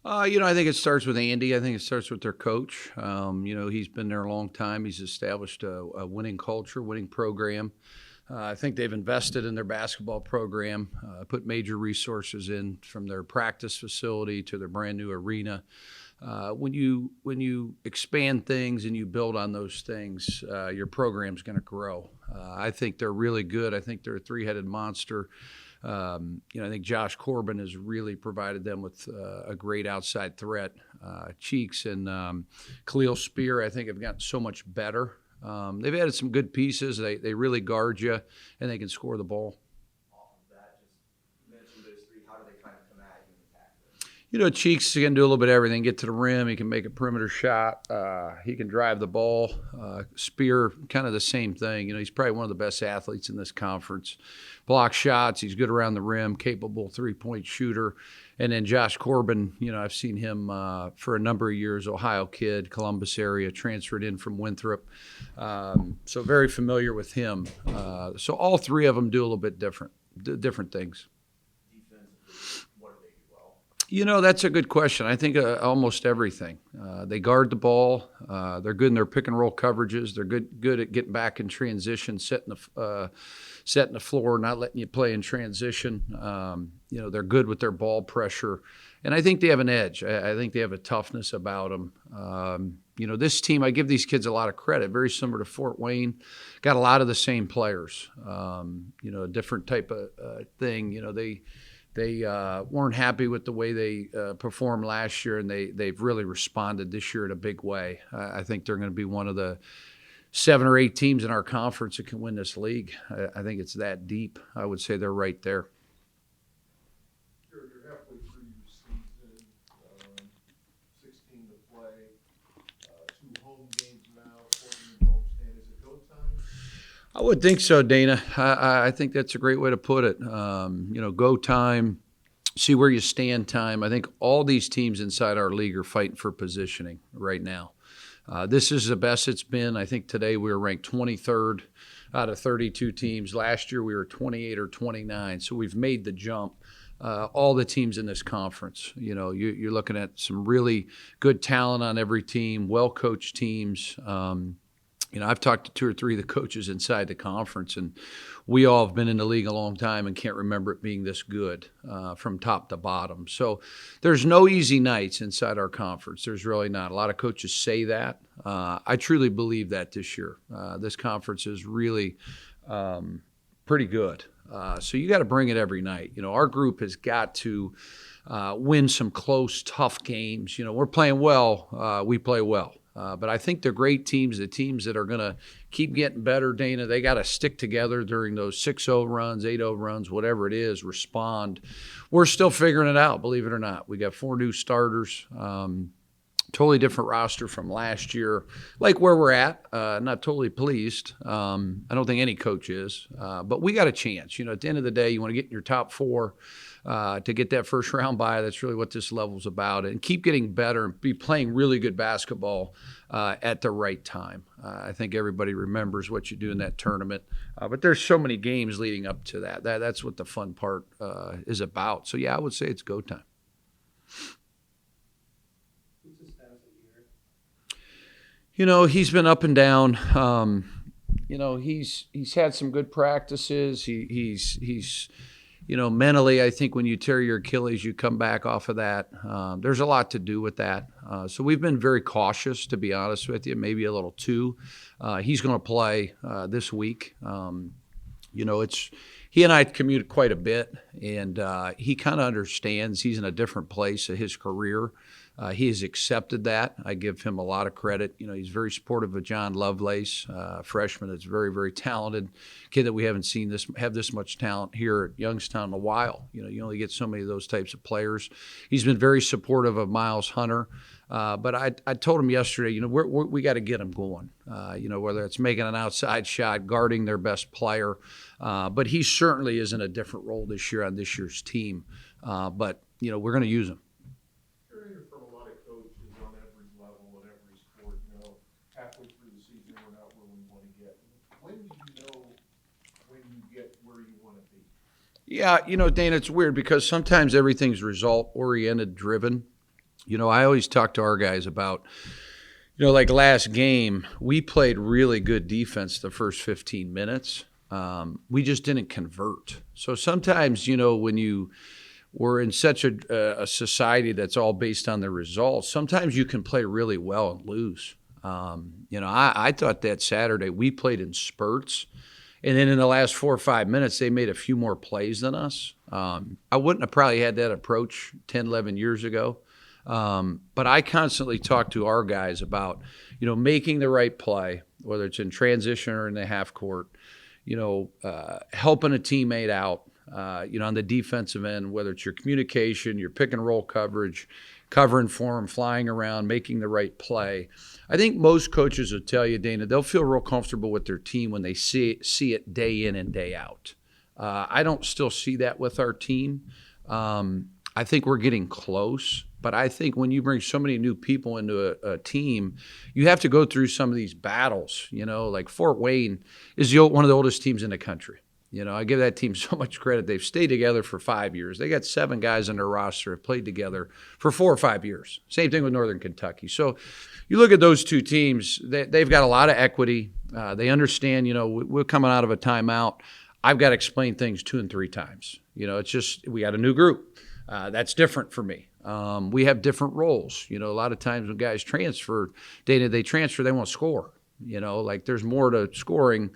I think it starts with Andy. I think it starts with their coach. He's been there a long time. He's established a winning culture, winning program. I think they've invested in their basketball program, put major resources in from their practice facility to their brand new arena. When you expand things and you build on those things, your program's going to grow. I think they're really good. I think they're a three-headed monster. I think Josh Corbin has really provided them with a great outside threat. Cheeks and Khalil Spear, I think, have gotten so much better. They've added some good pieces. They really guard you, and they can score the ball. Off of that, just mention those three. How do they kind of come at you and attack them? Cheeks can do a little bit of everything. Get to the rim. He can make a perimeter shot. He can drive the ball. Spear, kind of the same thing. He's probably one of the best athletes in this conference. Block shots. He's good around the rim. Capable three-point shooter. And then Josh Corbin, I've seen him for a number of years. Ohio kid, Columbus area, transferred in from Winthrop. So very familiar with him. So all three of them do a little bit different things. Defensively, what do they do well? That's a good question. I think almost everything. They guard the ball. They're good in their pick and roll coverages. They're good at getting back in transition, setting the floor, not letting you play in transition. They're good with their ball pressure, and I think they have an edge. I think they have a toughness about them. This team, I give these kids a lot of credit. Very similar to Fort Wayne, got a lot of the same players. A different type of thing. They weren't happy with the way they performed last year, and they've really responded this year in a big way. I think they're going to be one of the 7 or 8 teams in our conference that can win this league. I think it's that deep. I would say they're right there. You're halfway through your season, 16 to play, 2 home games now, 14 homestand. Is it go time? I would think so, Dana. I think that's a great way to put it. Go time, see where you stand time. I think all these teams inside our league are fighting for positioning right now. This is the best it's been. I think today we were ranked 23rd out of 32 teams. Last year we were 28 or 29. So we've made the jump. All the teams in this conference, you're looking at some really good talent on every team, well-coached teams. I've talked to 2 or 3 of the coaches inside the conference, and we all have been in the league a long time and can't remember it being this good from top to bottom. So there's no easy nights inside our conference. There's really not. A lot of coaches say that. I truly believe that this year. This conference is really pretty good. So you got to bring it every night. Our group has got to win some close, tough games. We're playing well. We play well. But I think the great teams, the teams that are going to keep getting better, Dana, they got to stick together during those 6-0 runs, 8-0 runs, whatever it is, respond. We're still figuring it out, believe it or not. We got 4 new starters, totally different roster from last year. Like where we're at, not totally pleased. I don't think any coach is. But we got a chance. At the end of the day, you want to get in your top 4. To get that first round bye. That's really what this level's about. And keep getting better and be playing really good basketball at the right time. I think everybody remembers what you do in that tournament. But there's so many games leading up to that. That's what the fun part is about. So, yeah, I would say it's go time. Who's the status of Jerrod? He's been up and down. He's had some good practices. He's mentally, I think when you tear your Achilles, you come back off of that. There's a lot to do with that. So we've been very cautious, to be honest with you, maybe a little too. He's going to play this week. He and I commute quite a bit, and he kind of understands he's in a different place of his career. He has accepted that. I give him a lot of credit. He's very supportive of John Lovelace, freshman that's very, very talented, kid that we haven't seen have this much talent here at Youngstown in a while. You only get so many of those types of players. He's been very supportive of Miles Hunter. But I told him yesterday, we got to get him going, whether it's making an outside shot, guarding their best player. But he certainly is in a different role this year on this year's team. But we're going to use him. Hearing from a lot of coaches on every level and every sport, halfway through the season, we're not where we want to get. When do you know when you get where you want to be? Yeah, Dana, it's weird because sometimes everything's result-oriented driven. I always talk to our guys about, like last game, we played really good defense the first 15 minutes. We just didn't convert. So sometimes, when we're in such a society that's all based on the results, sometimes you can play really well and lose. I thought that Saturday we played in spurts. And then in the last 4 or 5 minutes, they made a few more plays than us. I wouldn't have probably had that approach 10, 11 years ago. But I constantly talk to our guys about, making the right play, whether it's in transition or in the half court, helping a teammate out, on the defensive end, whether it's your communication, your pick and roll coverage, covering for them, flying around, making the right play. I think most coaches will tell you, Dana, they'll feel real comfortable with their team when they see it day in and day out. I don't still see that with our team. I think we're getting close, but I think when you bring so many new people into a team, you have to go through some of these battles. Like Fort Wayne is one of the oldest teams in the country. I give that team so much credit. They've stayed together for 5 years. They got 7 guys on their roster have played together for 4 or 5 years. Same thing with Northern Kentucky. So you look at those two teams, they've got a lot of equity. They understand, we're coming out of a timeout. I've got to explain things 2 and 3 times. It's just we got a new group. That's different for me. We have different roles. A lot of times when guys transfer, they transfer, they want to score. Like there's more to scoring.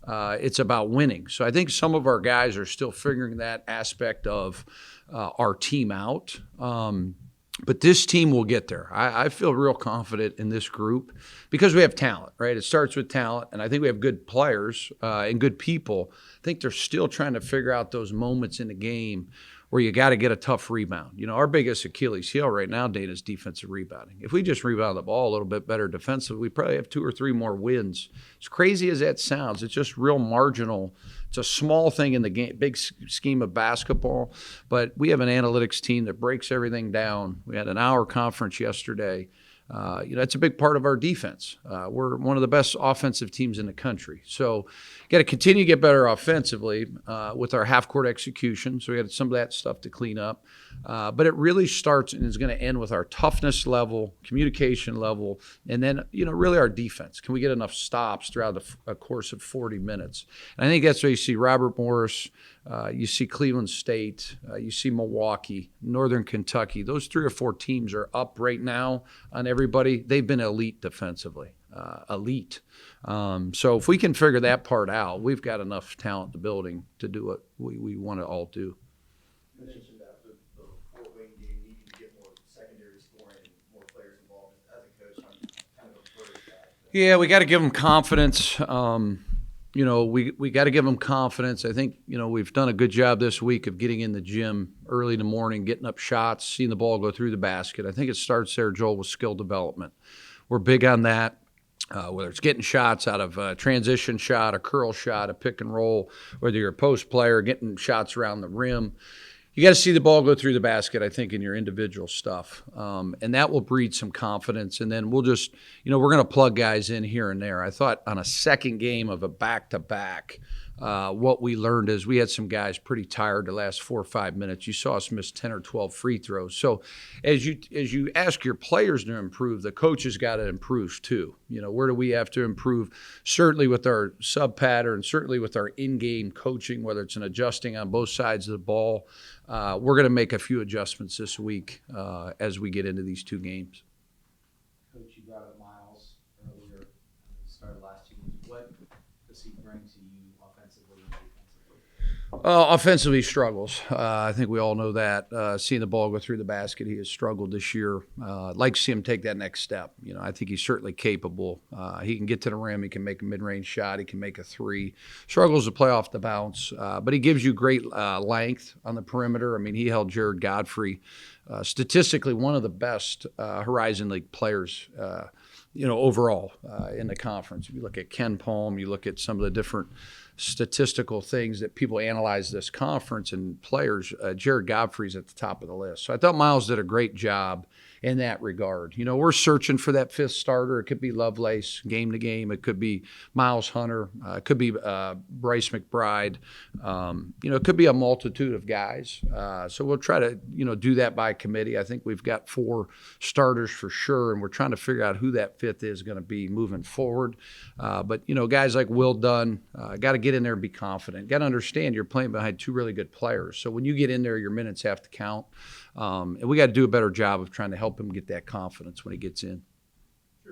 It's about winning. So I think some of our guys are still figuring that aspect of our team out. But this team will get there. I feel real confident in this group because we have talent, right? It starts with talent, and I think we have good players and good people. I think they're still trying to figure out those moments in the game where you got to get a tough rebound. Our biggest Achilles heel right now, Dana, is defensive rebounding. If we just rebound the ball a little bit better defensively, we probably have 2 or 3 more wins. As crazy as that sounds, it's just real marginal. It's a small thing in the game, big scheme of basketball, but we have an analytics team that breaks everything down. We had an hour conference yesterday. It's a big part of our defense. We're one of the best offensive teams in the country. So got to continue to get better offensively with our half-court execution. So we got some of that stuff to clean up. But it really starts and is going to end with our toughness level, communication level, and then, really our defense. Can we get enough stops throughout a course of 40 minutes? And I think that's where you see Robert Morris, you see Cleveland State, you see Milwaukee, Northern Kentucky. Those 3 or 4 teams are up right now on everybody. They've been elite defensively, elite. So if we can figure that part out, we've got enough talent in the building to do what we want to all do. You mentioned that the Fort Wayne game needing to get more secondary scoring and more players involved. As a coach, I'm kind of opposed to that. Yeah, we got to give them confidence. We got to give them confidence. I think, we've done a good job this week of getting in the gym early in the morning, getting up shots, seeing the ball go through the basket. I think it starts there, Joel, with skill development. We're big on that, whether it's getting shots out of a transition shot, a curl shot, a pick and roll, whether you're a post player, getting shots around the rim. You got to see the ball go through the basket, I think, in your individual stuff. And that will breed some confidence. And then we'll just, we're going to plug guys in here and there. I thought on a second game of a back-to-back, what we learned is we had some guys pretty tired the last 4 or 5 minutes. You saw us miss 10 or 12 free throws. So as you ask your players to improve, the coaches got to improve too. Where do we have to improve? Certainly with our sub pattern, certainly with our in-game coaching, whether it's an adjusting on both sides of the ball. We're going to make a few adjustments this week as we get into these 2 games. Coach, you brought up Miles earlier. We started last 2 games. What does he bring to you offensively and defensively? Offensively struggles. I think we all know that. Seeing the ball go through the basket, he has struggled this year. Like to see him take that next step. I think he's certainly capable. He can get to the rim. He can make a mid-range shot. He can make a 3. Struggles to play off the bounce, but he gives you great length on the perimeter. I mean, he held Jerrod Godfrey, statistically one of the best Horizon League players overall in the conference. If you look at Ken Palm, you look at some of the different statistical things that people analyze this conference and players, Jerrod Godfrey's at the top of the list. So I thought Miles did a great job in that regard. You know, we're searching for that fifth starter. It could be Lovelace game to game. It could be Miles Hunter. It could be Bryce McBride. You know, it could be a multitude of guys. So we'll try to, you know, do that by committee. I think we've got 4 starters for sure, and we're trying to figure out who that fifth is going to be moving forward. But, you know, guys like Will Dunn, got to get in there and be confident. Got to understand you're playing behind 2 really good players. So when you get in there, your minutes have to count. And we got to do a better job of trying to help him get that confidence when he gets in.